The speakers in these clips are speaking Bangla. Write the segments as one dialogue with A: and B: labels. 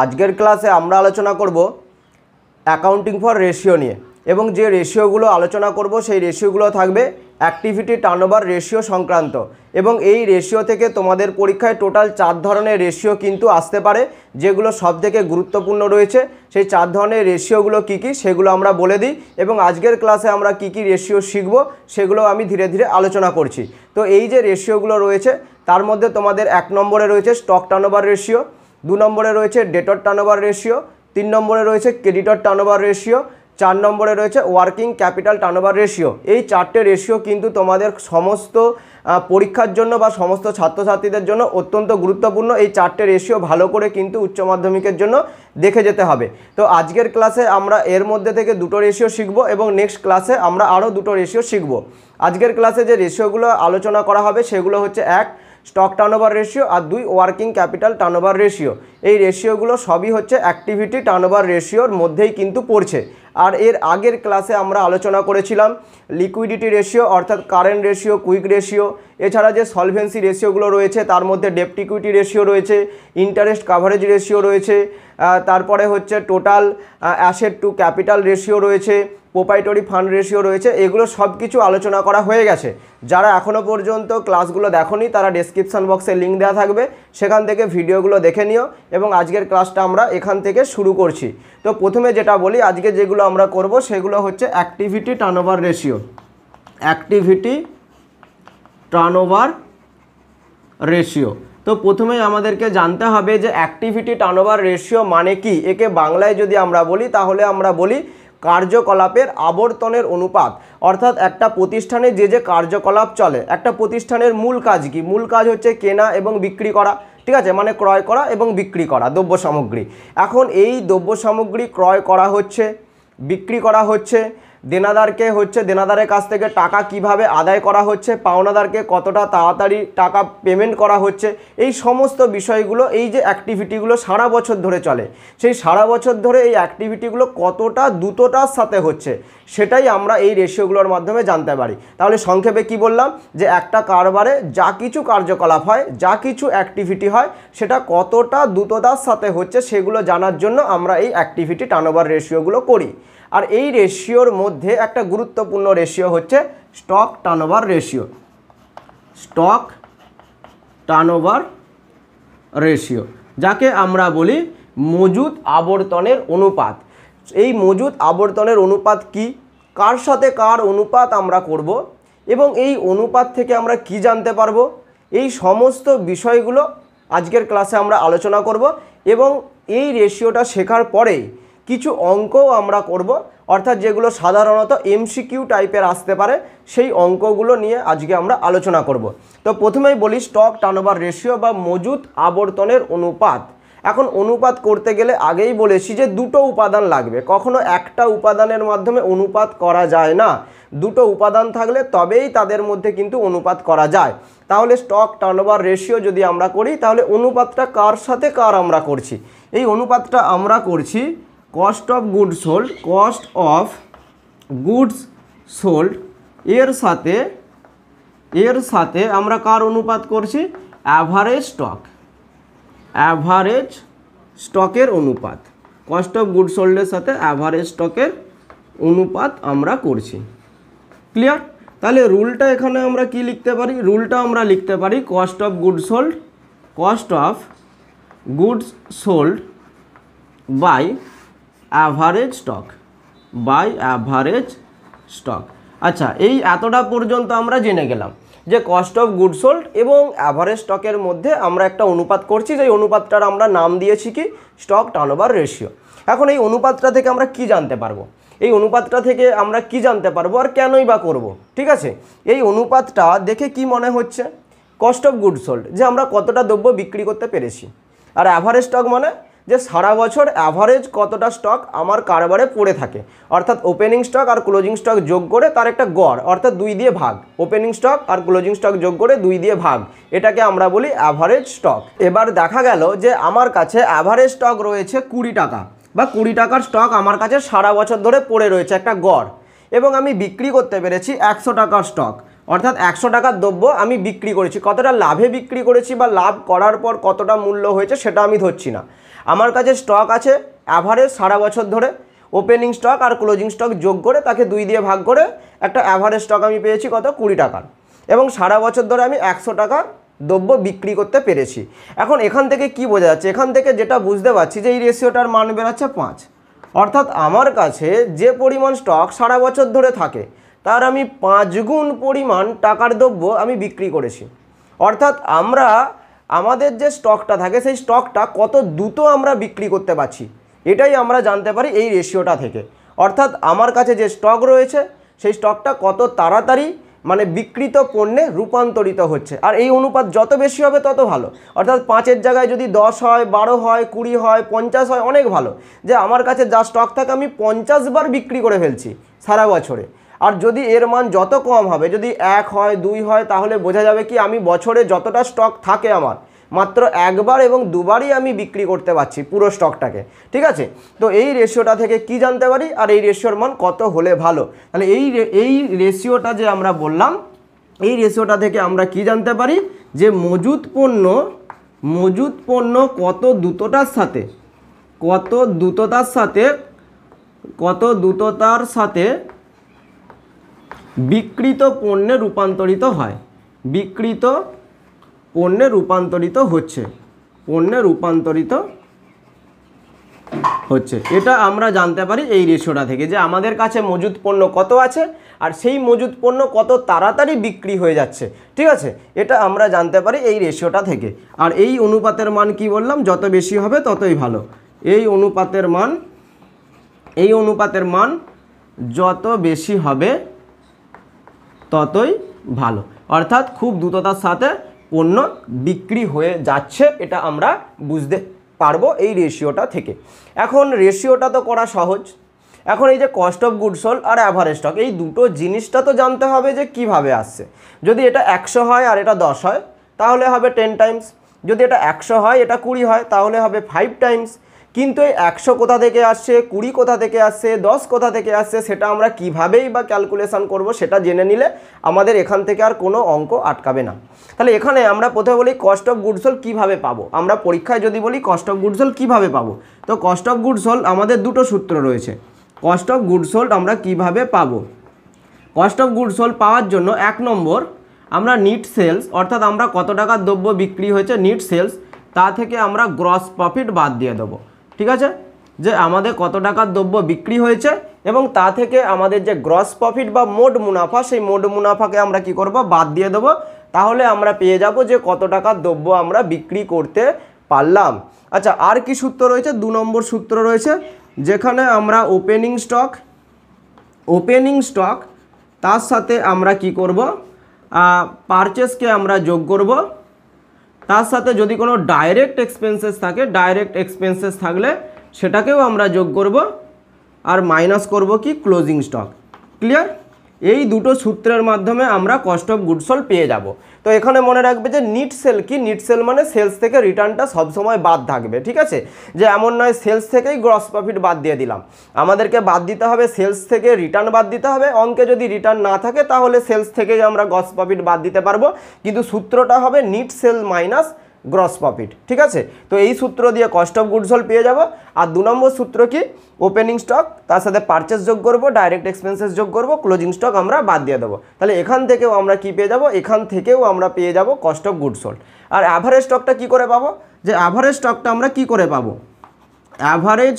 A: আজকের ক্লাসে আমরা আলোচনা করব অ্যাকাউন্টিং ফর রেশিও নিয়ে এবং যে রেশিওগুলো আলোচনা করব সেই রেশিওগুলো থাকবে অ্যাক্টিভিটি টার্নওভার রেশিও সংক্রান্ত এবং এই রেশিও থেকে তোমাদের পরীক্ষায় টোটাল 4 ধরনের রেশিও কিন্তু আসতে পারে, যেগুলো সবথেকে গুরুত্বপূর্ণ রয়েছে। সেই 4 ধরনের রেশিওগুলো কী কী সেগুলো আমরা বলে দিই এবং আজকের ক্লাসে আমরা কী কী রেশিও শিখব সেগুলো আমি ধীরে ধীরে আলোচনা করছি। তো এই যে রেশিওগুলো রয়েছে তার মধ্যে তোমাদের 1 নম্বরে রয়েছে স্টক টার্নওভার রেশিও, 2 নম্বরে রয়েছে ডেটর টার্নওভার রেশিও, 3 নম্বরে রয়েছে ক্রেডিটর টার্নওভার রেশিও, 4 নম্বরে রয়েছে ওয়ার্কিং ক্যাপিটাল টার্নওভার রেশিও। এই 4টে রেশিও কিন্তু তোমাদের সমস্ত পরীক্ষার জন্য বা সমস্ত ছাত্রছাত্রীদের জন্য অত্যন্ত গুরুত্বপূর্ণ। এই 4টে রেশিও ভালো করে কিন্তু উচ্চ মাধ্যমিকের জন্য দেখে যেতে হবে। তো আজকের ক্লাসে আমরা এর মধ্যে থেকে 2টো রেশিও শিখব এবং নেক্সট ক্লাসে আমরা আরও 2টো রেশিও শিখব। আজকের ক্লাসে যে রেশিওগুলো আলোচনা করা হবে সেগুলো হচ্ছে 1 স্টক টার্নওভার রেশিও আর 2 ওয়ার্কিং ক্যাপিটাল টার্নওভার রেশিও। এই রেশিওগুলো সবই হচ্ছে অ্যাক্টিভিটি টার্নওভার রেশিওর মধ্যেই কিন্তু পড়ছে। আর এর আগের ক্লাসে আমরা আলোচনা করেছিলাম লিকুইডিটি রেশিও অর্থাৎ কারেন্ট রেশিও, কুইক রেশিও, এছাড়া যে সলভেন্সি রেশিওগুলো রয়েছে তার মধ্যে ডেপ্ট ইকুইটি রেশিও রয়েছে, ইন্টারেস্ট কাভারেজ রেশিও রয়েছে, তারপরে হচ্ছে total asset to capital ratio রয়েছে, প্রোপ্রাইটরি ফান্ড রেশিও রয়েছে। এগুলো সব কিছু আলোচনা করা হয়ে গেছে। যারা এখনও পর্যন্ত ক্লাসগুলো দেখোনি তারা ডেসক্রিপশন বক্সে লিঙ্ক দেওয়া থাকবে, সেখান থেকে ভিডিওগুলো দেখে নিও এবং আজকের ক্লাসটা আমরা এখান থেকে শুরু করছি। তো প্রথমে যেটা বলি, আজকে যেগুলো আমরা করব সেগুলো হচ্ছে activity turnover ratio. Activity turnover ratio. তো প্রথমেই আমাদেরকে জানতে হবে যে অ্যাক্টিভিটি টার্নওভার রেশিও মানে কি। একে বাংলায় যদি আমরা বলি তাহলে আমরা বলি কার্যকলাপের আবর্তনের অনুপাত। অর্থাৎ একটা প্রতিষ্ঠানে যে যে কার্যকলাপ চলে, একটা প্রতিষ্ঠানের মূল কাজ কি? মূল কাজ হচ্ছে কেনা এবং বিক্রি করা, ঠিক আছে, মানে ক্রয় করা এবং বিক্রি করা দ্রব্য সামগ্রী। এখন এই দ্রব্য সামগ্রী ক্রয় করা হচ্ছে, বিক্রি করা হচ্ছে, দেনাদারকে হচ্ছে দেনাদারের কাছ থেকে টাকা কিভাবে আদায় করা হচ্ছে, পাওনাদারকে কতটা তাড়াতাড়ি টাকা পেমেন্ট করা হচ্ছে, এই সমস্ত বিষয়গুলো এই যে অ্যাক্টিভিটিগুলো সারা বছর ধরে চলে, সেই সারা বছর ধরে এই অ্যাক্টিভিটিগুলো কতটা দ্রুততার সাথে হচ্ছে সেটাই আমরা এই রেশিওগুলোর মাধ্যমে জানতে পারি। তাহলে সংক্ষেপে কি বললাম, যে একটা কারবারে যা কিছু কার্যকলাপ হয়, যা কিছু অ্যাক্টিভিটি হয়, সেটা কতটা দ্রুততার সাথে হচ্ছে সেগুলো জানার জন্য আমরা এই অ্যাক্টিভিটি টার্নওভার রেশিওগুলো করি। আর এই রেশিওর মধ্যে একটা গুরুত্বপূর্ণ রেশিও হচ্ছে stock turnover ratio. Stock turnover ratio, যাকে আমরা বলি মজুত আবর্তনের অনুপাত। এই মজুত আবর্তনের অনুপাত কি, কার সাথে কার অনুপাত আমরা করব এবং এই অনুপাত থেকে আমরা কি জানতে পারবো, এই সমস্ত বিষয়গুলো আজকের ক্লাসে আমরা আলোচনা করব। এবং এই রেশিওটা শেখার পরে কিছু অঙ্কও আমরা করব, অর্থাৎ যেগুলো সাধারণত এমসিকিউ টাইপের আসতে পারে, সেই অঙ্কগুলো নিয়ে আজকে আমরা আলোচনা করব। তো প্রথমেই বলি স্টক টার্নওভার রেশিও বা মজুত আবর্তনের অনুপাত। এখন অনুপাত করতে গেলে আগেই বলেছি যে 2টো উপাদান লাগবে, কখনো একটা উপাদানের মাধ্যমে অনুপাত করা যায় না, 2টো উপাদান থাকলে তবেই তাদের মধ্যে কিন্তু অনুপাত করা যায়। তাহলে স্টক টার্নওভার রেশিও যদি আমরা করি তাহলে অনুপাতটা কার সাথে কার আমরা করছি, এই অনুপাতটা আমরা করছি cost of goods sold, cost of goods sold এর সাথে আমরা কার অনুপাত করছি, অ্যাভারেজ স্টকের অনুপাত। কস্ট অফ গুডস সোল্ডের সাথে অ্যাভারেজ স্টকের অনুপাত আমরা করছি। ক্লিয়ার? তাহলে রুলটা এখানে আমরা কি লিখতে পারি, রুলটা আমরা লিখতে পারি cost of goods sold by average stock. আচ্ছা, এই এতটা পর্যন্ত আমরা জেনে গেলাম যে কস্ট অফ গুডস সোল্ড এবং অ্যাভারেজ স্টকের মধ্যে আমরা একটা অনুপাত করছি, যে অনুপাতটার আমরা নাম দিয়েছি কি স্টক টার্নওভার রেশিও। এখন এই অনুপাতটা থেকে আমরা কি জানতে পারবো, এই অনুপাতটা থেকে আমরা কি জানতে পারবো আর কেনই বা করব, ঠিক আছে। এই অনুপাতটা দেখে কি মনে হচ্ছে, কস্ট অফ গুডস সোল্ড, যে আমরা কতটা দ্রব্য বিক্রি করতে পেরেছি, আর অ্যাভারেজ স্টক মানে যে সারা বছর অ্যাভারেজ কতটা স্টক আমার কারবারে পড়ে থাকে, অর্থাৎ ওপেনিং স্টক আর ক্লোজিং স্টক যোগ করে তার একটা গড়, অর্থাৎ 2 দিয়ে ভাগ, ওপেনিং স্টক আর ক্লোজিং স্টক যোগ করে 2 দিয়ে ভাগ, এটাকে আমরা বলি অ্যাভারেজ স্টক। এবার দেখা গেল যে আমার কাছে অ্যাভারেজ স্টক রয়েছে 20 টাকা বা 20 টাকার স্টক আমার কাছে সারা বছর ধরে পড়ে রয়েছে একটা গড়, এবং আমি বিক্রি করতে পেরেছি 100 টাকার স্টক, অর্থাৎ 100 টাকার দ্রব্য আমি বিক্রি করেছি, কতটা লাভে বিক্রি করেছি বা লাভ করার পর কতটা মূল্য হয়েছে সেটা আমি ধরছি না। আমার কাছে স্টক আছে অ্যাভারেজ সারা বছর ধরে, ওপেনিং স্টক আর ক্লোজিং স্টক যোগ করে তাকে 2 দিয়ে ভাগ করে একটা অ্যাভারেজ স্টক আমি পেয়েছি কত 20 টাকার, এবং সারা বছর ধরে আমি 100 টাকার দ্রব্য বিক্রি করতে পেরেছি। এখন এখান থেকে কি বোঝা যাচ্ছে, এখান থেকে যেটা বুঝতে পারছি যে এই রেশিওটার মান বেরোচ্ছে 5। অর্থাৎ আমার কাছে যে পরিমাণ স্টক সারা বছর ধরে থাকে তার আমি 5 গুণ পরিমাণ টাকার দ্রব্য আমি বিক্রি করেছি। অর্থাৎ আমরা আমাদের যে স্টকটা থাকে সেই স্টকটা কত দ্রুত আমরা বিক্রি করতে পারছি এটাই আমরা জানতে পারি এই রেশিওটা থেকে। অর্থাৎ আমার কাছে যে স্টক রয়েছে সেই স্টকটা কত তাড়াতাড়ি মানে বিক্রিত পণ্যে রূপান্তরিত হচ্ছে, আর এই অনুপাত যত বেশি হবে তত ভালো। অর্থাৎ 5-এর জায়গায় যদি 10 হয়, 12 হয়, 20 হয়, 50 হয়, অনেক ভালো যে আমার কাছে যা স্টক থাকে আমি 50 বার বিক্রি করে ফেলছি সারা বছরে। আর যদি এর মান যত কম হবে, যদি 1 হয়, 2 হয়, তাহলে বোঝা যাবে কি আমি বছরে যতটা স্টক থাকে আমার মাত্র একবার এবং দুবারই আমি বিক্রি করতে পারছি পুরো স্টকটাকে। ঠিক আছে, তো এই রেশিওটা থেকে কি জানতে পারি আর এই রেশিওর মান কত হলে ভালো, তাহলে এই রেশিওটা যে আমরা বললাম এই রেশিওটা থেকে আমরা কি জানতে পারি যে মজুত পণ্য কত দ্রুততার সাথে বিক্রিত পণ্যে রূপান্তরিত হয়, বিক্রিত পণ্যে রূপান্তরিত হচ্ছে এটা আমরা জানতে পারি এই রেশিওটা থেকে যে আমাদের কাছে মজুত পণ্য কত আছে আর সেই মজুত পণ্য কত তাড়াতাড়ি বিক্রি হয়ে যাচ্ছে। ঠিক আছে, এটা আমরা জানতে পারি এই রেশিওটা থেকে। আর এই অনুপাতের মান কি বললাম, যত বেশি হবে ততই ভালো। এই অনুপাতের মান যত বেশি হবে ততই ভালো, অর্থাৎ খুব দ্রুততার সাথে পণ্য বিক্রি হয়ে যাচ্ছে এটা আমরা বুঝতে পারবো এই রেশিওটা থেকে। এখন রেশিওটা তো করা সহজ, এখন এই যে কস্ট অফ গুডস সোল্ড আর অ্যাভারেজ স্টক এই দুটো জিনিসটা তো জানতে হবে যে কিভাবে আসছে। যদি এটা 100 হয় আর এটা 10 হয় তাহলে হবে 10 টাইমস, যদি এটা 100 হয় এটা 20 হয় তাহলে হবে 5 টাইমস। কিন্তু এই 100 কোথা থেকে আসছে, 20 কোথা থেকে আসছে, 10 কোথা থেকে আসছে সেটা আমরা কিভাবেই বা ক্যালকুলেশন করব সেটা জেনে নিলে আমাদের এখান থেকে আর কোনো অঙ্ক আটকাবে না। তাহলে এখানে আমরা প্রথমে বলি কস্ট অফ গুডস সোল্ড কীভাবে পাবো, আমরা পরীক্ষায় যদি বলি কস্ট অফ গুডস সোল্ড কীভাবে পাবো, তো কস্ট অফ গুডস সোল্ড আমাদের দুটো সূত্র রয়েছে। কস্ট অফ গুডস সোল্ড আমরা কিভাবে পাবো, কস্ট অফ গুডস সোল্ড পাওয়ার জন্য 1 নম্বর আমরা নিট সেলস, অর্থাৎ আমরা কত টাকার দ্রব্য বিক্রি হয়েছে নিট সেলস, তা থেকে আমরা গ্রস প্রফিট বাদ দিয়ে দেবো। ঠিক আছে, যে আমাদের কত টাকার দ্রব্য বিক্রি হয়েছে এবং তা থেকে আমাদের যে গ্রস প্রফিট বা মোট মুনাফা সেই মোট মুনাফাকে আমরা কি করব বাদ দিয়ে দেবো, তাহলে আমরা পেয়ে যাব যে কত টাকার দ্রব্য আমরা বিক্রি করতে পারলাম। আচ্ছা, আর কি সূত্র রয়েছে, 2 নম্বর সূত্র রয়েছে যেখানে আমরা ওপেনিং স্টক তার সাথে আমরা কি করব পারচেসকে আমরা যোগ করব, তার সাথে যদি কোনো ডাইরেক্ট এক্সপেন্সেস থাকে, ডাইরেক্ট এক্সপেন্সেস থাকলে সেটাকেও আমরা যোগ করব আর মাইনাস করব কি ক্লোজিং স্টক। ক্লিয়ার, এই দুটো সূত্রের মাধ্যমে আমরা কস্ট অফ গুডস সোল্ড পেয়ে যাব। তো এখানে মনে রাখবে যে নিট সেল কি, নিট সেল মানে সেলস থেকে রিটার্নটা সবসময় বাদ থাকবে। ঠিক আছে, যে এমন নয় সেলস থেকেই গ্রস প্রফিট বাদ দিয়ে দিলাম, আমাদেরকে বাদ দিতে হবে সেলস থেকে রিটার্ন বাদ দিতে হবে। অঙ্কে যদি রিটার্ন না থাকে তাহলে সেলস থেকেই আমরা গ্রস প্রফিট বাদ দিতে পারবো, কিন্তু সূত্রটা হবে net sale minus gross profit. ঠিক আছে, তো এই সূত্র দিয়ে কস্ট অফ গুডস সোল্ড পেয়ে যাব। আর 2 নম্বর সূত্র কি, ওপেনিং স্টক তার সাথে পারচেস যোগ করব, ডাইরেক্ট এক্সপেন্সেস যোগ করব, ক্লোজিং স্টক আমরা বাদ দিয়ে দেবো। তাহলে এখান থেকেও আমরা কি পেয়ে যাব, এখান থেকেও আমরা পেয়ে যাব কস্ট অফ গুডস সোল্ড। আর অ্যাভারেজ স্টকটা কি করে পাবো, যে অ্যাভারেজ স্টকটা আমরা কি করে পাবো, অ্যাভারেজ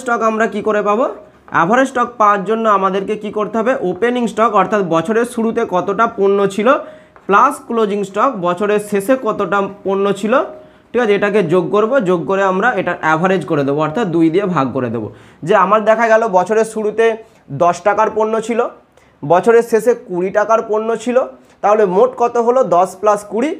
A: স্টক আমরা কি করে পাবো, অ্যাভারেজ স্টক পাওয়ার জন্য আমাদেরকে কি করতে হবে, ওপেনিং স্টক অর্থাৎ বছরের শুরুতে কতটা পণ্য ছিল প্লাস ক্লোজিং স্টক বছরের শেষে কতটা পণ্য ছিল। ঠিক আছে, এটাকে যোগ করব, যোগ করে আমরা এটা অ্যাভারেজ করে দেবো, অর্থাৎ 2 দিয়ে ভাগ করে দেবো। যে আমার দেখা গেল বছরের শুরুতে 10 টাকার পণ্য ছিল, বছরের শেষে 20 টাকার পণ্য ছিল, তাহলে মোট কত হলো 10 + 20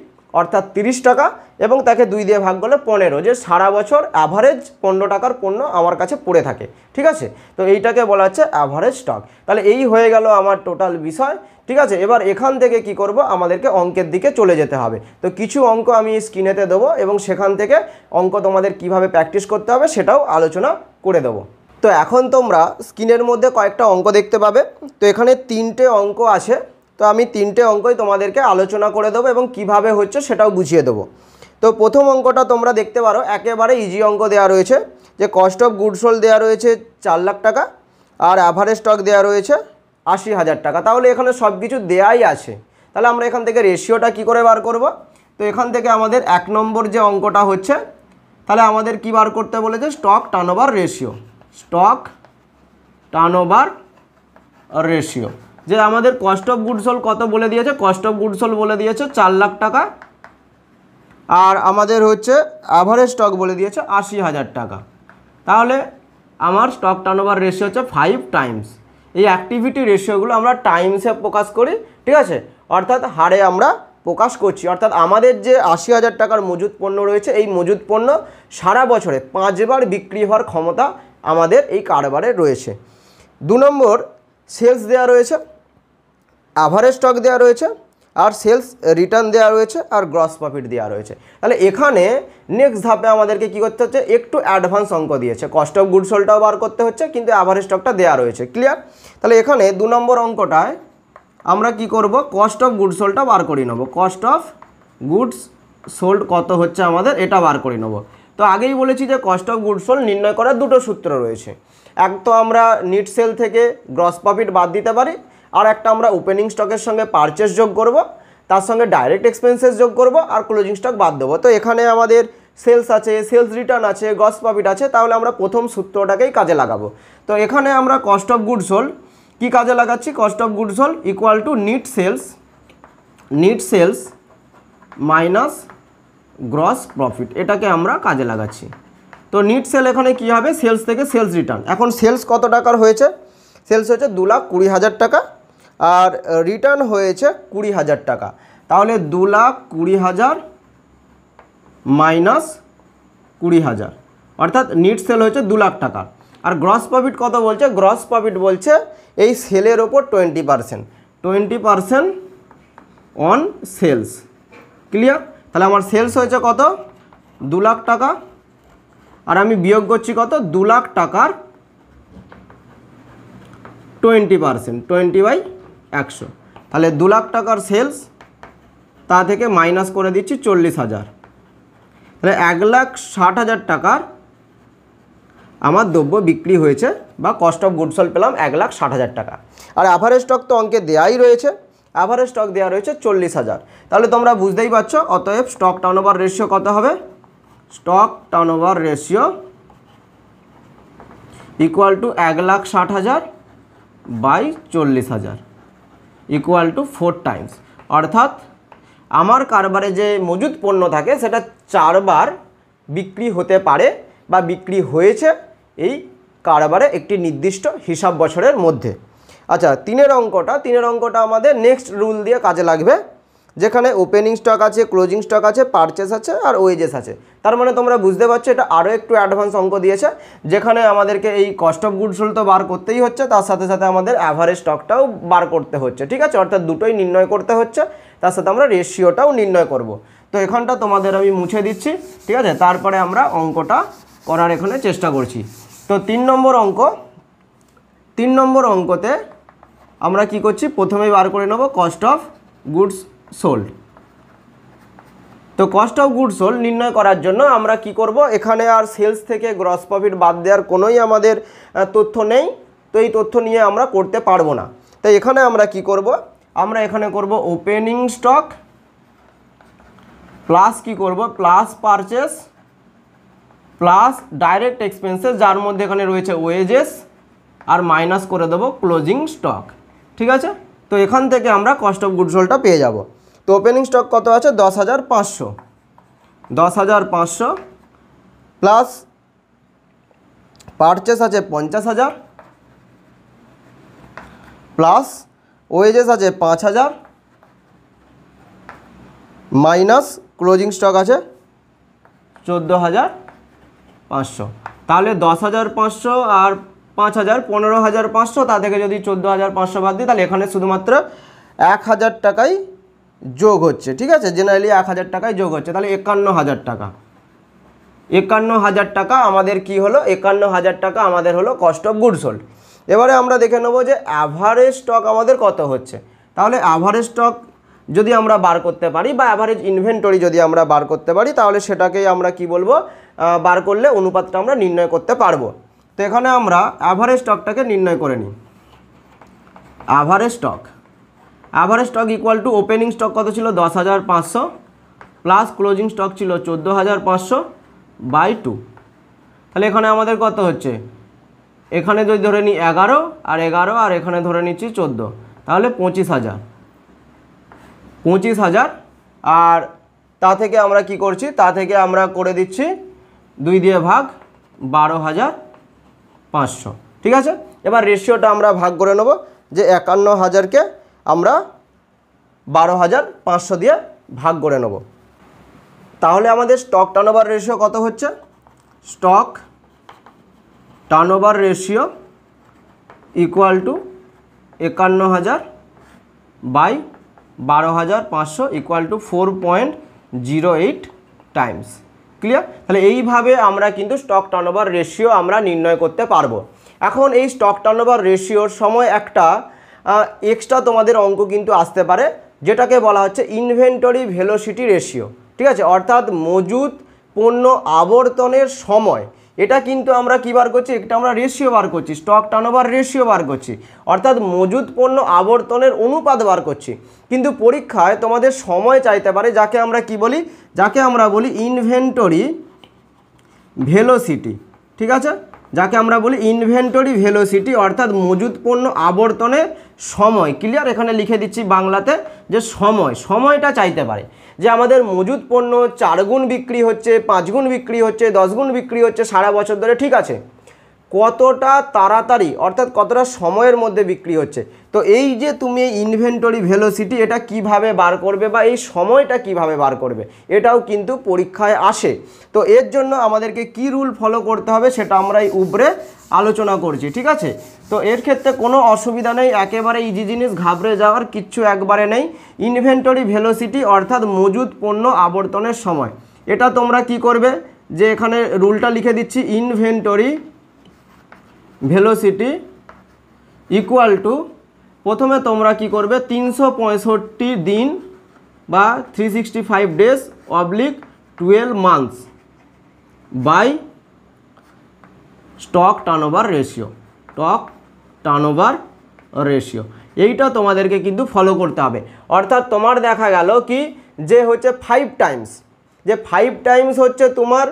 A: অর্থাৎ 30 টাকা, এবং তাকে 2 দিয়ে ভাগ করলে 15, যে সারা বছর অ্যাভারেজ 15 টাকার পণ্য আমার কাছে পড়ে থাকে। ঠিক আছে, তো এইটাকে বলা হচ্ছে অ্যাভারেজ স্টক। তাহলে এই হয়ে গেল আমার টোটাল বিষয়। ঠিক আছে, এবার এখান থেকে কি করব, আমাদেরকে অঙ্কের দিকে চলে যেতে হবে। তো কিছু অঙ্ক আমি স্ক্রিনেতে দেবো এবং সেখান থেকে অঙ্ক তোমাদের কিভাবে প্র্যাকটিস করতে হবে সেটাও আলোচনা করে দেবো। তো এখন তোমরা স্ক্রিনের মধ্যে কয়েকটা অঙ্ক দেখতে পাবে। তো এখানে 3টে অঙ্ক আছে। তো আমি 3টে অঙ্কই তোমাদেরকে আলোচনা করে দেবো এবং কিভাবে হচ্ছে সেটাও বুঝিয়ে দেবো। তো প্রথম অঙ্কটা তোমরা দেখতে পারো, একেবারে ইজি অঙ্ক দেওয়া রয়েছে যে কস্ট অফ গুডস সোল্ড দেওয়া রয়েছে 4 লাখ টাকা আর অ্যাভারেজ স্টক দেওয়া রয়েছে 80,000 টাকা। তাহলে এখানে সব কিছু দেয়াই আছে। তাহলে আমরা এখান থেকে রেশিওটা কি করে বার করব? তো এখান থেকে আমাদের 1 নম্বর যে অঙ্কটা হচ্ছে, তাহলে আমাদের কি বার করতে বলেছে? Stock turnover ratio. Stock turnover ratio, যে আমাদের কস্ট অফ গুডস সোল্ড কত বলে দিয়েছে? কস্ট অফ গুডস সোল্ড বলে দিয়েছে 4 লাখ টাকা আর আমাদের হচ্ছে অ্যাভারেজ স্টক বলে দিয়েছে 80,000 টাকা। তাহলে আমার স্টক টার্নওভার রেশিও হচ্ছে 5 টাইমস। এই অ্যাক্টিভিটি রেশিওগুলো আমরা টাইমসে প্রকাশ করি, ঠিক আছে, অর্থাৎ হারে আমরা প্রকাশ করছি। অর্থাৎ আমাদের যে 80,000 টাকার মজুদ পণ্য রয়েছে, এই মজুদ পণ্য সারা বছরে 5 বার বিক্রি হওয়ার ক্ষমতা আমাদের এই কারবারে রয়েছে। 2 নম্বর সেলস দেওয়া রয়েছে, অ্যাভারেজ স্টক দেওয়া রয়েছে আর সেলস রিটার্ন দেওয়া রয়েছে আর গ্রস প্রফিট দেওয়া রয়েছে। তাহলে এখানে নেক্সট ধাপে আমাদেরকে কী করতে হচ্ছে? একটু অ্যাডভান্স অঙ্ক দিয়েছে, কস্ট অফ গুডস সোল্ডটাও বার করতে হচ্ছে কিন্তু অ্যাভারেজ স্টকটা দেওয়া রয়েছে। ক্লিয়ার? তাহলে এখানে 2 নম্বর অঙ্কটায় আমরা কি করব? কস্ট অফ গুডস সোল্ডটা বার করে নেব। কস্ট অফ গুডস সোল্ড কত হচ্ছে আমাদের, এটা বার করে নেব। তো আগেই বলেছি যে কস্ট অফ গুডস সোল্ড নির্ণয় করার 2টো সূত্র রয়েছে। এক তো আমরা নিট সেল থেকে গ্রস প্রফিট বাদ দিতে পারি, আর একটা আমরা ওপেনিং স্টকের সঙ্গে পারচেস যোগ করব, তার সঙ্গে ডাইরেক্ট এক্সপেন্সেস যোগ করব আর ক্লোজিং স্টক বাদ দেবো। তো এখানে আমাদের সেলস আছে, সেলস রিটার্ন আছে, গ্রস প্রফিট আছে, তাহলে আমরা প্রথম সূত্রটাকেই কাজে লাগাবো। তো এখানে আমরা কস্ট অফ গুডস সোল্ড কি কাজে লাগাচ্ছি? Cost of goods sold equal to net sales minus gross profit, এটাকে আমরা কাজে লাগাচ্ছি। তো নিট সেল এখানে কি হবে? সেলস থেকে সেলস রিটার্ন। এখন সেলস কত টাকার হয়েছে? সেলস হয়েছে 2,20,000 টাকা আর রিটার্ন হয়েছে 20,000 টাকা। তাহলে 2,20,000 মাইনাস 20,000 অর্থাৎ নিট সেল হয়েছে 2 লাখ টাকা। আর গ্রস প্রফিট কত বলছে? গ্রস প্রফিট বলছে এই সেলের ওপর 20% অন সেলস। ক্লিয়ার? তাহলে আমার সেলস হয়েছে কত? 2 লাখ টাকা আর আমি বিয়োগ করছি কত? 2 লাখ টাকার 20%, 20/100। তাহলে 2 লাখ টাকার সেলস, তা থেকে মাইনাস করে দিচ্ছি 40,000। তাহলে 1,60,000 টাকার আমার দ্রব্য বিক্রি হয়েছে বা কস্ট অফ গুডস সোল্ড পেলাম 1,60,000 টাকা। আর অ্যাভারেজ স্টক তো অঙ্কে দেওয়াই রয়েছে, অ্যাভারেজ স্টক দেওয়া রয়েছে 40,000। তাহলে তোমরা বুঝতেই পারছো, অতএব স্টক টার্নওভার রেশিও কত হবে? Stock turnover ratio equal to 1,60,000 by 40,000 equal to 4 times. অর্থাৎ আমার কারবারে যে মজুদ পণ্য থাকে সেটা 4 বার বিক্রি হতে পারে বা বিক্রি হয়েছে এই কারবারে একটি নির্দিষ্ট হিসাব বছরের মধ্যে। আচ্ছা, 3 অঙ্কটা আমাদের নেক্সট রুল দিয়ে কাজে লাগবে, যেখানে ওপেনিং স্টক আছে, ক্লোজিং স্টক আছে, পারচেস আছে আর ওয়েজেস আছে। তার মানে তোমরা বুঝতে পারছো এটা আরও একটু অ্যাডভান্স অঙ্ক দিয়েছে, যেখানে আমাদেরকে এই কস্ট অফ গুডস সোল্ড তো বার করতেই হচ্ছে, তার সাথে সাথে আমাদের অ্যাভারেজ স্টকটাও বার করতে হচ্ছে। ঠিক আছে? অর্থাৎ দুটোই নির্ণয় করতে হচ্ছে, তার সাথে আমরা রেশিওটাও নির্ণয় করব। তো এখানটা তোমাদের আমি মুছে দিচ্ছি, ঠিক আছে? তারপরে আমরা অঙ্কটা করার এখানে চেষ্টা করছি। তো 3 নম্বর অঙ্কতে আমরা কি করছি? প্রথমেই বার করে নেব কস্ট অফ গুডস সোল্ড। তো কস্ট অফ গুডস সোল্ড নির্ণয় করার জন্য আমরা কি করব? এখানে আর সেলস থেকে গ্রস প্রফিট বাদ দেওয়ার কোনোই আমাদের তথ্য নেই, তো এই তথ্য নিয়ে আমরা করতে পারবো না। তাই এখানে আমরা কি করব? আমরা এখানে করব ওপেনিং স্টক প্লাস কি করব? Plus purchase plus direct expenses, যার মধ্যে এখানে রয়েছে ওয়েজেস, আর মাইনাস করে দেবো ক্লোজিং স্টক। ঠিক আছে? তো এখান থেকে আমরা কস্ট অফ গুডস সোল্ডটা পেয়ে যাব। তো ওপেনিং স্টক কত আছে? 10,500 প্লাস পারচেস আছে 50,000 প্লাস ওয়েজেস আছে 5,000 মাইনাস ক্লোজিং স্টক আছে 14,500। তাহলে 10,500 আর 5,000 15,500, তা থেকে যদি 14,500 বাদ দিই তাহলে এখানে শুধুমাত্র 1,000 টাকাই যোগ হচ্ছে। ঠিক আছে? জেনারেলি 1,000 টাকায় যোগ হচ্ছে, তাহলে 51,000 টাকা। ৫১,০০০ টাকা আমাদের কি হলো, ৫১,০০০ টাকা আমাদের হলো কস্ট অফ গুডস সোল্ড। এবারে আমরা দেখে নেব যে অ্যাভারেজ স্টক আমাদের কত হচ্ছে। তাহলে অ্যাভারেজ স্টক যদি আমরা বার করতে পারি বা অ্যাভারেজ ইনভেন্টরি যদি আমরা বার করতে পারি, তাহলে সেটাকেই আমরা কি বলবো, বার করলে অনুপাতটা আমরা নির্ণয় করতে পারবো। তো এখানে আমরা অ্যাভারেজ স্টকটাকে নির্ণয় করে নিই। Average stock equal to opening stock কত ছিল 10,500 প্লাস ক্লোজিং স্টক ছিল 14,500 বাই 2। তাহলে এখানে আমাদের কত হচ্ছে, এখানে যদি ধরে নিই 11 আর 11 আর এখানে ধরে নিচ্ছি 14, তাহলে 25,000। আর তা থেকে আমরা কি করছি, তা থেকে আমরা করে দিচ্ছি 2 দিয়ে ভাগ 12,500। ঠিক আছে, এবার রেশিওটা আমরা ভাগ করে নেব যে 51,000কে আমরা 12,500 দিয়ে ভাগ করে নেব। তাহলে আমাদের স্টক টার্নওভার রেশিও কত হচ্ছে, stock turnover ratio equal to 51,000 by 12,500 equal to 4.08 times. Clear? তাহলে এইভাবে আমরা কিন্তু স্টক টার্নওভার রেশিও আমরা নির্ণয় করতে পারবো। এখন এই স্টক টার্নওভার রেশিওর সময় একটা এক্সট্রা তোমাদের অঙ্ক কিন্তু আসতে পারে, যেটাকে বলা হচ্ছে ইনভেন্টরি ভেলোসিটি রেশিও। ঠিক আছে, অর্থাৎ মজুদ পণ্য আবর্তনের সময়। এটা কিন্তু আমরা কী বার করছি, একটা আমরা রেশিও বার করছি, স্টক টার্নওভার রেশিও বার করছি, অর্থাৎ মজুদ পণ্য আবর্তনের অনুপাত বার করছি। কিন্তু পরীক্ষায় তোমাদের সময় চাইতে পারে, যাকে আমরা কি বলি, যাকে আমরা বলি ইনভেন্টরি ভেলোসিটি। ঠিক আছে, যাকে আমরা বলি ইনভেন্টরি ভেলোসিটি, অর্থাৎ মজুদ পণ্য আবর্তনের সময়। ক্লিয়ার? এখানে লিখে দিচ্ছি বাংলাতে যে সময়টা চাইতে পারে, যে আমাদের মজুদ পণ্য 4 গুণ বিক্রি হচ্ছে, 5 গুণ বিক্রি হচ্ছে, 10 গুণ বিক্রি হচ্ছে সারা বছর ধরে। ঠিক আছে, কতটা তাড়াতাড়ি অর্থাৎ কতটা সময়ের মধ্যে বিক্রি হচ্ছে। তো এই যে তুমি ইনভেন্টরি ভেলোসিটি, এটা কিভাবে বার করবে বা এই সময়টা কিভাবে বার করবে, এটাও কিন্তু পরীক্ষায় আসে। তো এর জন্য আমাদেরকে কি রুল ফলো করতে হবে সেটা আমরা এই উপরে আলোচনা করছি। ঠিক আছে, তো এর ক্ষেত্রে কোনো অসুবিধা নেই, একেবারে ইজি জিনিস, ঘাবড়ে যাওয়ার কিচ্ছু একবারে নেই। ইনভেন্টরি ভেলোসিটি অর্থাৎ মজুদ পণ্য আবর্তনের সময়। এটা তোমরা কি করবে, যে এখানে রুলটা লিখে দিচ্ছি, ইনভেন্টরি ভেলোসিটি ইকুয়াল টু, প্রথমে তোমরা কি করবে, 365 দিন বা 365 days oblique 12 months by stock turnover ratio. এইটা তোমাদেরকে কিন্তু ফলো করতে হবে। অর্থাৎ তোমার দেখা গেল কি যে হচ্ছে 5 টাইমস, যে 5 টাইমস হচ্ছে তোমার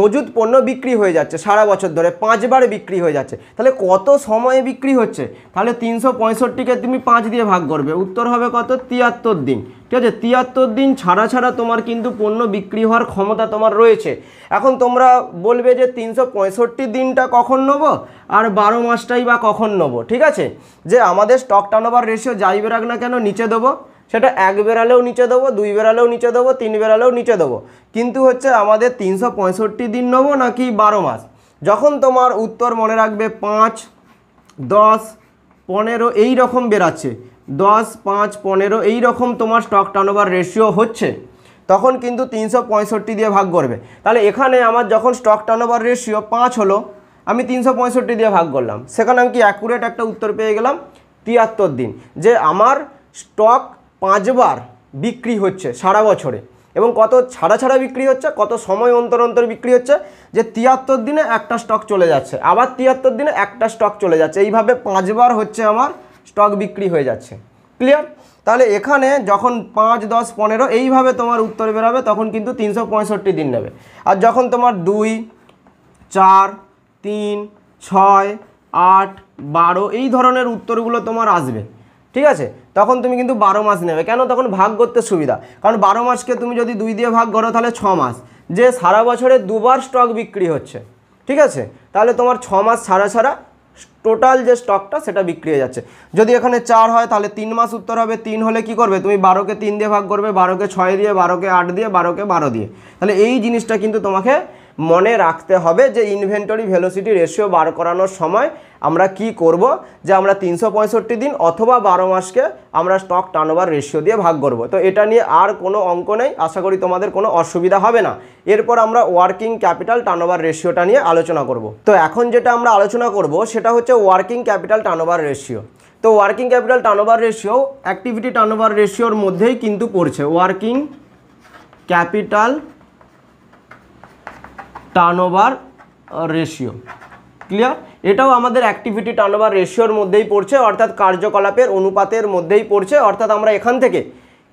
A: মজুদ পণ্য বিক্রি হয়ে যাচ্ছে সারা বছর ধরে, 5 বার বিক্রি হয়ে যাচ্ছে। তাহলে কত সময়ে বিক্রি হচ্ছে, তাহলে 365কে তুমি 5 দিয়ে ভাগ করবে, উত্তর হবে কত, 73 দিন। ঠিক আছে, 73 দিন ছাড়া তোমার কিন্তু পণ্য বিক্রি হওয়ার ক্ষমতা তোমার রয়েছে। এখন তোমরা বলবে যে 365 দিনটা কখন নেবো আর 12 মাসটাই বা কখন নেবো। ঠিক আছে, যে আমাদের স্টক টার্নওভার রেশিও যাই বেরাক না কেন নিচে দেবো, সেটা 1 বেরালেও নিচে দেবো, 2 বেরালেও নিচে দেবো, 3 বেরালেও নিচে দেবো, কিন্তু হচ্ছে আমাদের 365 দিন নেবো নাকি 12 মাস। যখন তোমার উত্তর মনে রাখবে 5, 10, 15 এই রকম বেরাচ্ছে, 10, 5, 15 এই রকম তোমার স্টক টার্নওভার রেশিও হচ্ছে, তখন কিন্তু 365 দিয়ে ভাগ করবে। তাহলে এখানে আমার যখন স্টক টার্নওভার রেশিও 5 হলো, আমি 365 দিয়ে ভাগ করলাম, সেখানে আমি কি অ্যাকুরেট একটা উত্তর পেয়ে গেলাম, 73 দিন। যে আমার স্টক 5 বার বিক্রি হচ্ছে সারা বছরে, এবং কত ছাড়া বিক্রি হচ্ছে, কত সময় অন্তর বিক্রি হচ্ছে, যে 73 দিনে একটা স্টক চলে যাচ্ছে, আবার 73 দিনে একটা স্টক চলে যাচ্ছে, এইভাবে 5 বার হচ্ছে আমার স্টক বিক্রি হয়ে যাচ্ছে। ক্লিয়ার? তাহলে এখানে যখন 5, 10, 15 এইভাবে তোমার উত্তর বেরোবে, তখন কিন্তু 365 দিন নেবে। আর যখন তোমার 2, 4, 3, 6, 8, 12 এই ধরনের উত্তরগুলো তোমার আসবে, ঠিক আছে, তখন তুমি কিন্তু 12 মাস নেবে। কেন? তখন ভাগ করতে সুবিধা, কারণ 12 মাসকে তুমি যদি 2 দিয়ে ভাগ করো তাহলে 6 মাস, যে সারা বছরে 2 বার স্টক বিক্রি হচ্ছে। ঠিক আছে, তাহলে তোমার 6 মাস ছাড়া টোটাল যে স্টকটা সেটা বিক্রি হয়ে যাচ্ছে। যদি এখানে 4 হয় তাহলে 3 মাস উত্তর হবে। 3 হলে কি করবে, তুমি 12কে 3 দিয়ে ভাগ করবে, 12কে 6 দিয়ে, 12কে 8 দিয়ে, 12কে 12 দিয়ে। তাহলে এই জিনিসটা কিন্তু তোমাকে মনে রাখতে হবে যে ইনভেন্টরি ভেলোসিটি রেশিও বার করানোর সময় আমরা কি করব, যে আমরা 365 দিন অথবা 12 মাসকে আমরা স্টক টার্নওভার রেশিও দিয়ে ভাগ করব। তো এটা নিয়ে আর কোনো অঙ্ক নেই, আশা করি তোমাদের কোনো অসুবিধা হবে না। এরপর আমরা ওয়ার্কিং ক্যাপিটাল টার্নওভার রেশিওটা নিয়ে আলোচনা করব। তো এখন যেটা আমরা আলোচনা করব সেটা হচ্ছে ওয়ার্কিং ক্যাপিটাল টার্নওভার রেশিও। তো working capital turnover ratio activity turnover রেশিওর মধ্যেই কিন্তু পড়ছে, working capital turnover ratio. Clear? এটাও আমাদের অ্যাক্টিভিটি টার্নওভার রেশিওর মধ্যেই পড়ছে, অর্থাৎ কার্যকলাপের অনুপাতের মধ্যেই পড়ছে। অর্থাৎ আমরা এখান থেকে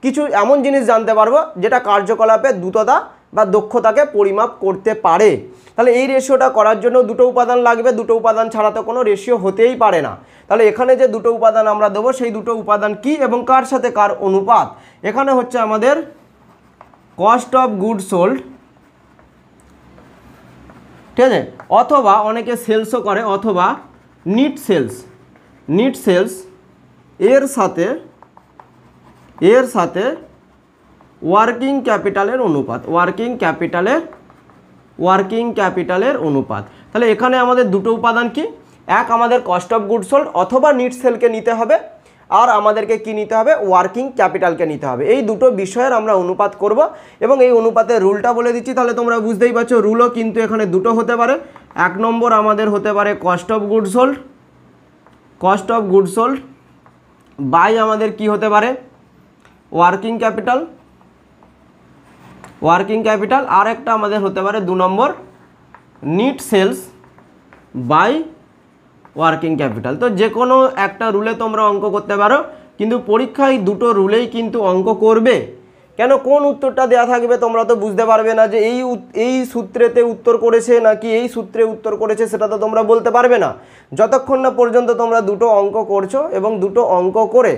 A: কিছু এমন জিনিস জানতে পারবো যেটা কার্যকলাপের দ্রুততা বা দক্ষতাকে পরিমাপ করতে পারে। তাহলে এই রেশিওটা করার জন্য দুটো উপাদান লাগবে, দুটো উপাদান ছাড়া তো কোনো রেশিও হতেই পারে না। তাহলে এখানে যে দুটো উপাদান আমরা দেবো সেই দুটো উপাদান কি এবং কার সাথে কার অনুপাত? এখানে হচ্ছে আমাদের কস্ট অফ গুড সোল্ড, ঠিক আছে, অথবা অনেকে সেলসও করে, অথবা নিট সেলস এর সাথে ওয়ার্কিং ক্যাপিটালের অনুপাত, তাহলে এখানে আমাদের দুটো উপাদান কি, এক আমাদের কস্ট অফ গুড সোল্ড অথবা নিট সেলকে নিতে হবে, আর আমাদেরকে কি নিতে হবে, ওয়ার্কিং ক্যাপিটালকে নিতে হবে। এই দুটো বিষয়ের আমরা অনুপাত করব এবং এই অনুপাতের রুলটা বলে দিচ্ছি, তাহলে তোমরা বুঝতেই পারছো। রুলও কিন্তু এখানে দুটো হতে পারে। এক নম্বর আমাদের হতে পারে cost of good sold by আমাদের কি হতে পারে, ওয়ার্কিং ক্যাপিটাল। আর একটা আমাদের হতে পারে 2 number net sales by working capital. তো যে কোনো একটা রুলে তোমরা অঙ্ক করতে পারো, কিন্তু পরীক্ষায় দুটো রুলেই কিন্তু অঙ্ক করবে। কেন, কোন উত্তরটা দেওয়া থাকবে তোমরা তো বুঝতে পারবে না যে এই সূত্রেতে উত্তর করেছে নাকি এই সূত্রে উত্তর করেছে, সেটা তো তোমরা বলতে পারবে না যতক্ষণ না পর্যন্ত তোমরা দুটো অঙ্ক করছো এবং দুটো অঙ্ক করে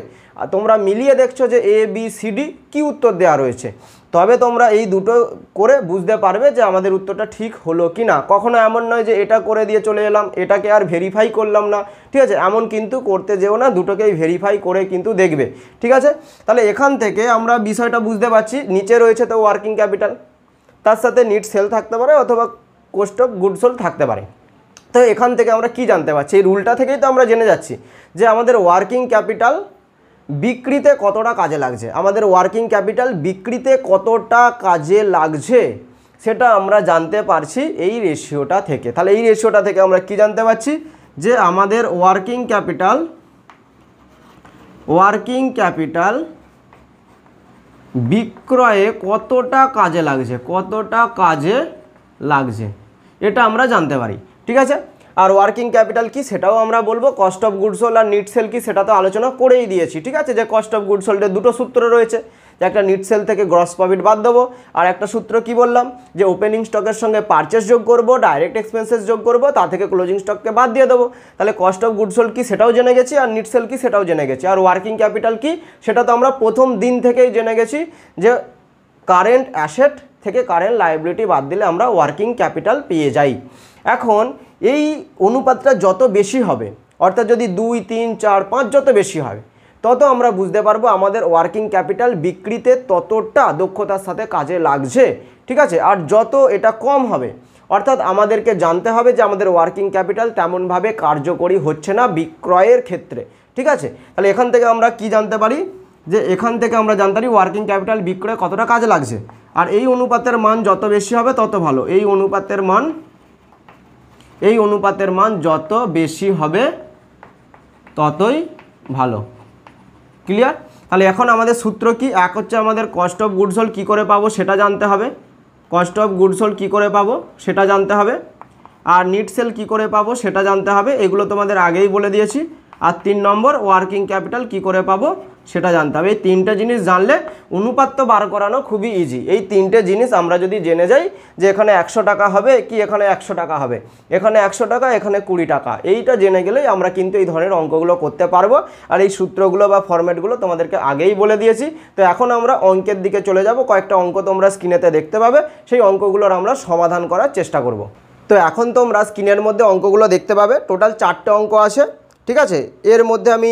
A: তোমরা মিলিয়ে দেখছো যে এ বি সি ডি কী উত্তর দেওয়া রয়েছে, তবে তোমরা এই দুটো করে বুঝতে পারবে যে আমাদের উত্তরটা ঠিক হলো কি না। কখনো এমন নয় যে এটা করে দিয়ে চলে এলাম, এটাকে আর ভেরিফাই করলাম না, ঠিক আছে, এমন কিন্তু করতে যেও না, দুটোকেই ভেরিফাই করে কিন্তু দেখবে, ঠিক আছে। তাহলে এখান থেকে আমরা বিষয়টা বুঝতে পারছি, নিচে রয়েছে তো ওয়ার্কিং ক্যাপিটাল, তার সাথে নিট সেল থাকতে পারে অথবা কস্ট অফ গুড সোল্ড থাকতে পারে। তো এখান থেকে আমরা কি জানতে পারছি, এই রুলটা থেকেই তো আমরা জেনে যাচ্ছি যে আমাদের ওয়ার্কিং ক্যাপিটাল বিক্রিতে কতটা কাজে লাগছে, সেটা আমরা জানতে পারছি এই রেশিওটা থেকে। তাহলে এই রেশিওটা থেকে আমরা কি জানতে পারছি, যে আমাদের ওয়ার্কিং ক্যাপিটাল বিক্রয়ে কতটা কাজে লাগছে, এটা আমরা জানতে পারি, ঠিক আছে। আর ওয়ার্কিং ক্যাপিটাল কি সেটাও আমরা বলবো, কস্ট অফ গুড সোল্ড আর নিট সেল কি সেটা তো আলোচনা করেই দিয়েছি, ঠিক আছে। যে কস্ট অফ গুড সোল্ডের দুটো সূত্র রয়েছে, যে একটা নিট সেল থেকে গ্রস প্রফিট বাদ দেবো, আর একটা সূত্র কি বললাম, যে ওপেনিং স্টকের সঙ্গে পারচেস যোগ করব, ডাইরেক্ট এক্সপেন্সেস যোগ করব, তা থেকে ক্লোজিং স্টককে বাদ দিয়ে দেবো। তাহলে কস্ট অফ গুড সোল্ড কি সেটাও জেনে গেছি, আর নিট সেল কি সেটাও জেনে গেছি। আর ওয়ার্কিং ক্যাপিটাল কি সেটা তো আমরা প্রথম দিন থেকেই জেনে গেছি, যে কারেন্ট অ্যাসেট থেকে কারেন্ট লায়াবিলিটি বাদ দিলে আমরা ওয়ার্কিং ক্যাপিটাল পেয়ে যাই। এখন এই অনুপাতটা যত বেশি হবে, অর্থাৎ যদি 2, 3, 4, 5 যত বেশি হবে, তত আমরা বুঝতে পারবো আমাদের ওয়ার্কিং ক্যাপিটাল বিক্রিতে ততটা দক্ষতার সাথে কাজে লাগছে, ঠিক আছে। আর যত এটা কম হবে, অর্থাৎ আমাদেরকে জানতে হবে যে আমাদের ওয়ার্কিং ক্যাপিটাল তেমনভাবে কার্যকরী হচ্ছে না বিক্রয়ের ক্ষেত্রে, ঠিক আছে। তাহলে এখান থেকে আমরা কি জানতে পারি, যে এখান থেকে আমরা জানতে পারি ওয়ার্কিং ক্যাপিটাল বিক্রয়ে কতটা কাজে লাগছে। আর এই অনুপাতের মান যত বেশি হবে তত ভালো, এই অনুপাতের মান যত বেশি হবে ততই ভালো। ক্লিয়ার? তাহলে এখন আমাদের সূত্র কি, এক হচ্ছে আমাদের কস্ট অফ গুড সোল্ড কী করে পাবো সেটা জানতে হবে, আর নিট সেল কী করে পাবো সেটা জানতে হবে, এগুলো তোমাদের আগেই বলে দিয়েছি। আর 3 নম্বর ওয়ার্কিং ক্যাপিটাল কী করে পাবো সেটা জানতে হবে। এই 3টে জিনিস জানলে অনুপাত তো বার করানো খুবই ইজি। এই 3টে জিনিস আমরা যদি জেনে যাই, যে এখানে 100 টাকা হবে কি এখানে 100 টাকা হবে, এখানে 100 টাকা এখানে 20 টাকা, এইটা জেনে গেলেই আমরা কিন্তু এই ধরনের অঙ্কগুলো করতে পারবো। আর এই সূত্রগুলো বা ফরম্যাটগুলো তোমাদেরকে আগেই বলে দিয়েছি। তো এখন আমরা অঙ্কের দিকে চলে যাব, কয়েকটা অঙ্ক তোমরা স্ক্রিনেতে দেখতে পাবে, সেই অঙ্কগুলোর আমরা সমাধান করার চেষ্টা করব। তো এখন তোমরা স্ক্রিনের মধ্যে অঙ্কগুলো দেখতে পাবে, টোটাল 4টে অঙ্ক আছে, ঠিক আছে। এর মধ্যে আমি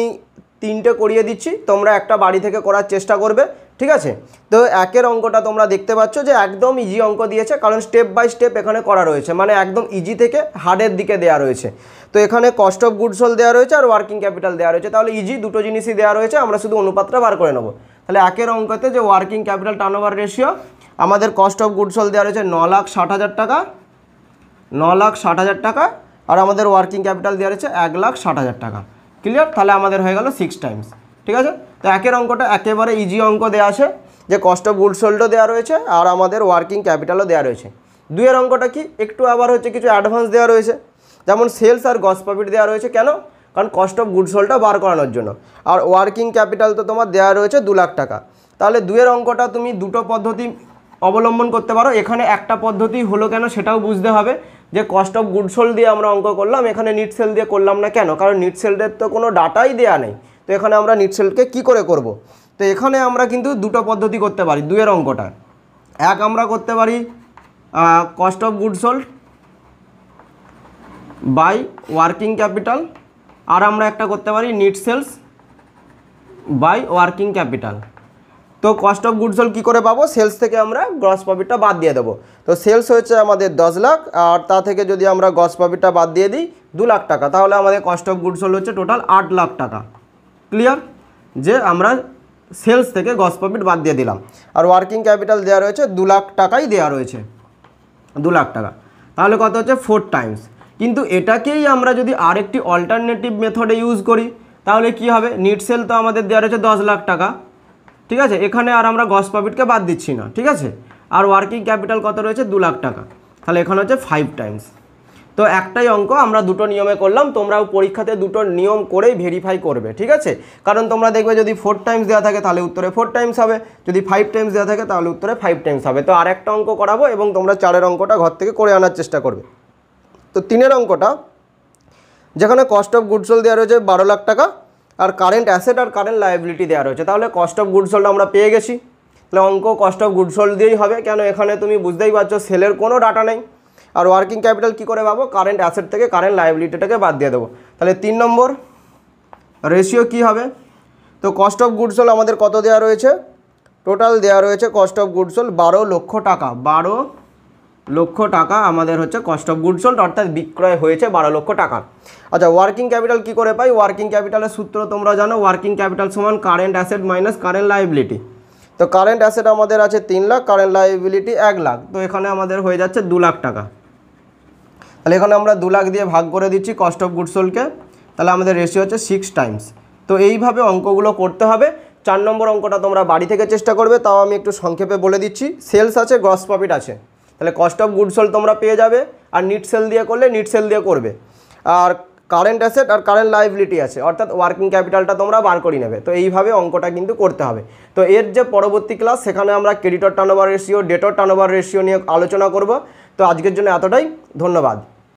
A: 3টে করিয়ে দিচ্ছি, তোমরা একটা বাড়ি থেকে করার চেষ্টা করবে, ঠিক আছে। তো একের অঙ্কটা তোমরা দেখতে পাচ্ছ যে একদম ইজি অঙ্ক দিয়েছে, কারণ স্টেপ বাই স্টেপ এখানে করা রয়েছে, মানে একদম ইজি থেকে হার্ডের দিকে দেওয়া রয়েছে। তো এখানে কস্ট অফ গুডস সোল্ড দেওয়া রয়েছে আর ওয়ার্কিং ক্যাপিটাল দেওয়া রয়েছে, তাহলে ইজি দুটো জিনিসই দেওয়া রয়েছে, আমরা শুধু অনুপাতটা বার করে নেব। তাহলে একের অঙ্কতে যে ওয়ার্কিং ক্যাপিটাল টার্নওভার রেশিও, আমাদের কস্ট অফ গুডস সোল্ড দেওয়া রয়েছে 9,60,000 টাকা, 9,60,000 টাকা, আর আমাদের ওয়ার্কিং ক্যাপিটাল দেওয়া রয়েছে 1,60,000 টাকা। ক্লিয়ার? তাহলে আমাদের হয়ে গেল 6 টাইমস। ঠিক আছে। তো একের অঙ্কটা একেবারে ইজি অঙ্ক দেওয়া আছে, যে কস্ট অফ গুডস সোল্ডও দেওয়া রয়েছে আর আমাদের ওয়ার্কিং ক্যাপিটালও দেওয়া রয়েছে। দুইয়ের অঙ্কটা কি, একটু আবার হচ্ছে কিছু অ্যাডভান্স দেওয়া রয়েছে, যেমন সেলস আর গ্রস প্রফিট দেওয়া রয়েছে। কেন? কারণ কস্ট অফ গুডস সোল্ডটা বার করানোর জন্য। আর ওয়ার্কিং ক্যাপিটাল তো তোমার দেওয়া রয়েছে 2 লাখ টাকা। তাহলে দুইয়ের অঙ্কটা তুমি দুটো পদ্ধতি অবলম্বন করতে পারো। এখানে একটা পদ্ধতি হলো কেন সেটাও বুঝতে হবে, যে কস্ট অফ গুডস সোল্ড দিয়ে আমরা অঙ্ক করলাম, এখানে নিট সেল দিয়ে করলাম না কেন? কারণ নিট সেলের তো কোনো ডাটাই দেওয়া নেই, তো এখানে আমরা নিট সেলকে কী করে করব? তো এখানে আমরা কিন্তু দুটো পদ্ধতি করতে পারি দুইয়ের অঙ্কটা। এক আমরা করতে পারি cost of goods sold by working capital, আর আমরা একটা করতে পারি net sales by working capital. তো কস্ট অফ গুডস সোল্ড কী করে পাবো? সেলস থেকে আমরা গ্রস প্রফিটটা বাদ দিয়ে দেবো। তো সেলস হচ্ছে আমাদের 10 লাখ, আর তা থেকে যদি আমরা গ্রস প্রফিটটা বাদ দিয়ে দিই 2 লাখ টাকা, তাহলে আমাদের কস্ট অফ গুডস সোল্ড হচ্ছে টোটাল 8 লাখ টাকা। ক্লিয়ার? যে আমরা সেলস থেকে গ্রস প্রফিট বাদ দিয়ে দিলাম। আর ওয়ার্কিং ক্যাপিটাল দেওয়া রয়েছে 2 লাখ টাকাই দেওয়া রয়েছে, 2 লাখ টাকা। তাহলে কত হচ্ছে? 4 টাইমস। কিন্তু এটাকেই আমরা যদি আরেকটি অল্টারনেটিভ মেথডে ইউজ করি, তাহলে কি হবে? নিট সেল তো আমাদের দেওয়া রয়েছে 10 লাখ টাকা, ঠিক আছে, এখানে আর আমরা গ্রস প্রফিটকে বাদ দিচ্ছি না, ঠিক আছে। আর ওয়ার্কিং ক্যাপিটাল কত রয়েছে? 2 লাখ টাকা, তাহলে এখানে হচ্ছে 5 টাইমস। তো একটাই অঙ্ক আমরা দুটো নিয়মে করলাম, তোমরাও পরীক্ষাতে দুটো নিয়ম করেই ভেরিফাই করবে, ঠিক আছে। কারণ তোমরা দেখবে যদি 4 টাইমস দেওয়া থাকে তাহলে উত্তরে 4 টাইমস হবে, যদি 5 টাইমস দেওয়া থাকে তাহলে উত্তরে 5 টাইমস হবে। তো আর একটা অঙ্ক করাবো এবং তোমরা 4-এর অঙ্কটা ঘর থেকে করে আনার চেষ্টা করবে। তো 3-এর অঙ্কটা, যেখানে কস্ট অফ গুডস সোল্ড দেওয়া রয়েছে 12 লাখ টাকা, আর কারেন্ট অ্যাসেট আর কারেন্ট লায়াবিলিটি দেওয়া রয়েছে। তাহলে কস্ট অফ গুডস সোল্ড আমরা পেয়ে গেছি, তাহলে অঙ্ক কস্ট অফ গুডস সোল্ড দিয়েই হবে। কেন? এখানে তুমি বুঝতেই পারছো সেলের কোনো ডাটা নেই। আর ওয়ার্কিং ক্যাপিটাল কী করে পাবো? কারেন্ট অ্যাসেট থেকে কারেন্ট লায়াবিলিটিটাকে বাদ দিয়ে দেবো। তাহলে 3 নম্বর রেশিও কী হবে? তো কস্ট অফ গুডস সোল্ড আমাদের কত দেওয়া রয়েছে? টোটাল দেওয়া রয়েছে কস্ট অফ গুডস সোল্ড 12 লক্ষ টাকা, 12 লক্ষ টাকা আমাদের হচ্ছে কস্ট অফ গুডস সোল্ড, অর্থাৎ বিক্রয় হয়েছে 12 লক্ষ টাকা। আচ্ছা, ওয়ার্কিং ক্যাপিটাল কী করে পাই? ওয়ার্কিং ক্যাপিটালের সূত্র তোমরা জানো, ওয়ার্কিং ক্যাপিটাল সমান current asset minus current liability. তো কারেন্ট অ্যাসেট আমাদের আছে 3 লাখ, কারেন্ট লায়াবিলিটি 1 লাখ, তো এখানে আমাদের হয়ে যাচ্ছে 2 লাখ টাকা। তাহলে এখানে আমরা 2 লাখ দিয়ে ভাগ করে দিচ্ছি কস্ট অফ গুডস সোল্ডকে, তাহলে আমাদের রেশিও হচ্ছে 6 টাইমস। তো এইভাবে অঙ্কগুলো করতে হবে। 4 নম্বর অঙ্কটা তোমরা বাড়ি থেকে চেষ্টা করবে, তাও আমি একটু সংক্ষেপে বলে দিচ্ছি। সেলস আছে, গ্রস প্রফিট আছে, তাহলে কস্ট অফ গুডস সোল্ড তোমরা পেয়ে যাবে, আর নিট সেল দিয়ে করলে নিট সেল দিয়ে করবে। আর কারেন্ট অ্যাসেট আর কারেন্ট লায়াবিলিটি আছে, অর্থাৎ ওয়ার্কিং ক্যাপিটালটা তোমরা বার করে নেবে। তো এইভাবে অঙ্কটা কিন্তু করতে হবে। তো এর যে পরবর্তী ক্লাস, সেখানে আমরা creditor turnover ratio, ডেটর turnover ratio নিয়ে আলোচনা করব। তো আজকের জন্য এতটাই, ধন্যবাদ।